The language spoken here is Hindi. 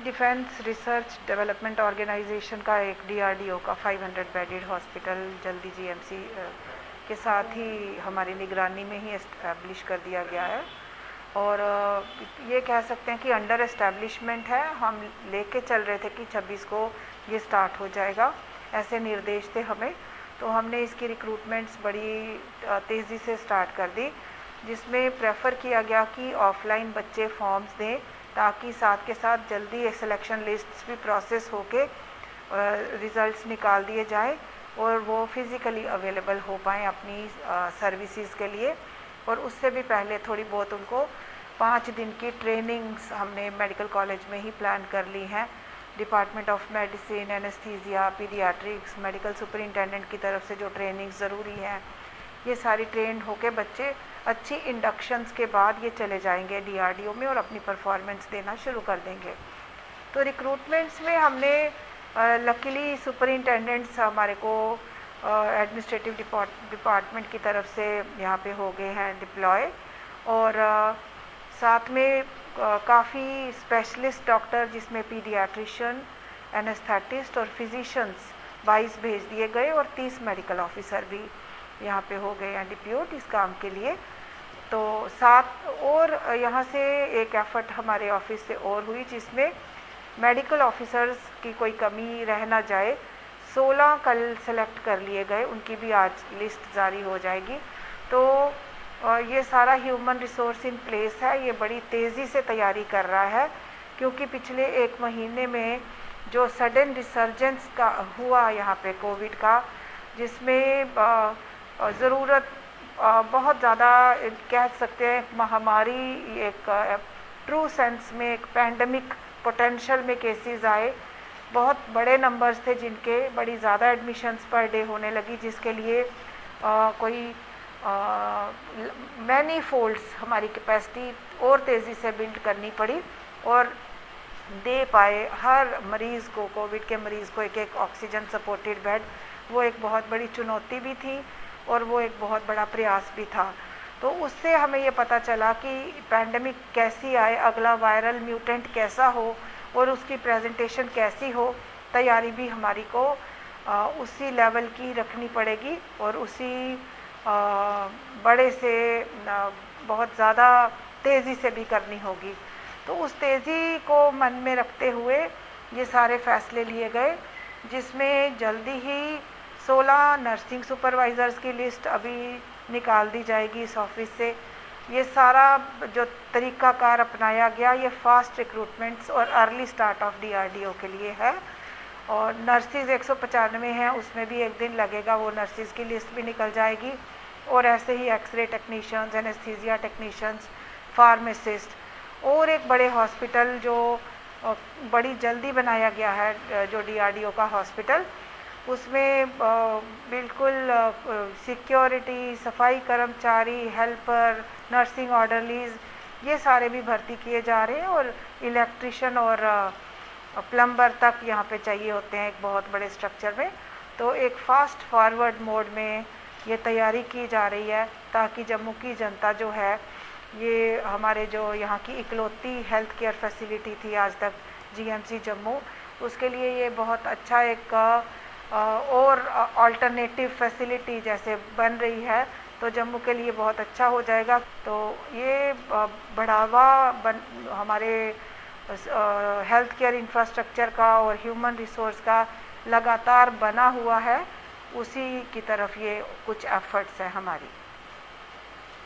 डिफेंस रिसर्च डेवलपमेंट ऑर्गेनाइजेशन का एक डीआरडीओ का 500 बेडेड हॉस्पिटल जल्दी जीएमसी के साथ ही हमारी निगरानी में ही एस्टैब्लिश कर दिया गया है। और ये कह सकते हैं कि अंडर एस्टैब्लिशमेंट है। हम लेके चल रहे थे कि 26 को ये स्टार्ट हो जाएगा, ऐसे निर्देश थे हमें। तो हमने इसकी रिक्रूटमेंट्स बड़ी तेज़ी से स्टार्ट कर दी, जिसमें प्रेफर किया गया कि ऑफलाइन बच्चे फॉर्म्स दें ताकि साथ के साथ जल्दी सिलेक्शन लिस्ट्स भी प्रोसेस होके रिज़ल्ट्स निकाल दिए जाए और वो फिज़िकली अवेलेबल हो पाएँ अपनी सर्विसेज के लिए। और उससे भी पहले थोड़ी बहुत उनको 5 दिन की ट्रेनिंग्स हमने मेडिकल कॉलेज में ही प्लान कर ली हैं। Department of medicine, anaesthesia, paediatrics, medical superintendent की तरफ से जो ट्रेनिंग ज़रूरी है, ये सारी ट्रेंड होके बच्चे अच्छी इंडक्शंस के बाद ये चले जाएंगे डीआरडीओ में और अपनी परफॉर्मेंस देना शुरू कर देंगे। तो रिक्रूटमेंट्स में हमने लकीली सुपरिटेंडेंट्स हमारे को एडमिनिस्ट्रेटिव डिपार्टमेंट की तरफ से यहाँ पे हो गए हैं डिप्लॉय, और साथ में काफ़ी स्पेशलिस्ट डॉक्टर जिसमें पीडियाट्रिशियन, एनेस्थेटिस्ट और फिजिशियंस 22 भेज दिए गए और 30 मेडिकल ऑफिसर भी यहाँ पे हो गए हैं डिप्यूट इस काम के लिए। तो साथ और यहाँ से एक एफर्ट हमारे ऑफिस से और हुई जिसमें मेडिकल ऑफिसर्स की कोई कमी रह ना जाए। 16 कल सेलेक्ट कर लिए गए, उनकी भी आज लिस्ट जारी हो जाएगी। तो ये सारा ह्यूमन रिसोर्स इन प्लेस है, ये बड़ी तेज़ी से तैयारी कर रहा है, क्योंकि पिछले 1 महीने में जो सडन रिसर्जेंस का हुआ यहाँ पे कोविड का, जिसमें ज़रूरत बहुत ज़्यादा कह सकते हैं महामारी, एक ट्रू सेंस में एक पैंडमिक पोटेंशियल में केसेस आए, बहुत बड़े नंबर्स थे जिनके, बड़ी ज़्यादा एडमिशन्स पर डे होने लगी, जिसके लिए कोई मैनी फोल्ड्स हमारी कैपेसिटी और तेज़ी से बिल्ड करनी पड़ी और दे पाए हर मरीज़ को, कोविड के मरीज़ को एक ऑक्सीजन सपोर्टेड बेड। वो एक बहुत बड़ी चुनौती भी थी और वो एक बहुत बड़ा प्रयास भी था। तो उससे हमें ये पता चला कि पैंडमिक कैसी आए, अगला वायरल म्यूटेंट कैसा हो और उसकी प्रेजेंटेशन कैसी हो, तैयारी भी हमारी को उसी लेवल की रखनी पड़ेगी और उसी बड़े से बहुत ज़्यादा तेज़ी से भी करनी होगी। तो उस तेज़ी को मन में रखते हुए ये सारे फैसले लिए गए, जिसमें जल्दी ही 16 नर्सिंग सुपरवाइज़र्स की लिस्ट अभी निकाल दी जाएगी इस ऑफिस से। ये सारा जो तरीक़ाकार अपनाया गया, ये फास्ट रिक्रूटमेंट्स और अर्ली स्टार्ट ऑफ डीआरडीओ के लिए है। और नर्सिस 195 हैं, उसमें भी 1 दिन लगेगा, वो नर्सिस की लिस्ट भी निकल जाएगी। और ऐसे ही x ray technicians, anaesthesia technicians, pharmacist और एक बड़े हॉस्पिटल जो बड़ी जल्दी बनाया गया है जो डीआरडीओ का हॉस्पिटल, उसमें बिल्कुल सिक्योरिटी, सफाई कर्मचारी, हेल्पर, नर्सिंग ऑर्डरलीज, ये सारे भी भर्ती किए जा रहे हैं और इलेक्ट्रिशियन और प्लम्बर तक यहाँ पे चाहिए होते हैं एक बहुत बड़े स्ट्रक्चर में। तो एक फास्ट फॉरवर्ड मोड में ये तैयारी की जा रही है ताकि जम्मू की जनता जो है, ये हमारे जो यहाँ की इकलौती हेल्थ केयर फैसिलिटी थी आज तक जीएमसी जम्मू, उसके लिए ये बहुत अच्छा एक और अल्टरनेटिव फैसिलिटी जैसे बन रही है, तो जम्मू के लिए बहुत अच्छा हो जाएगा। तो ये बढ़ावा हमारे हेल्थ केयर इंफ्रास्ट्रक्चर का और ह्यूमन रिसोर्स का लगातार बना हुआ है, उसी की तरफ ये कुछ एफर्ट्स हैं हमारी।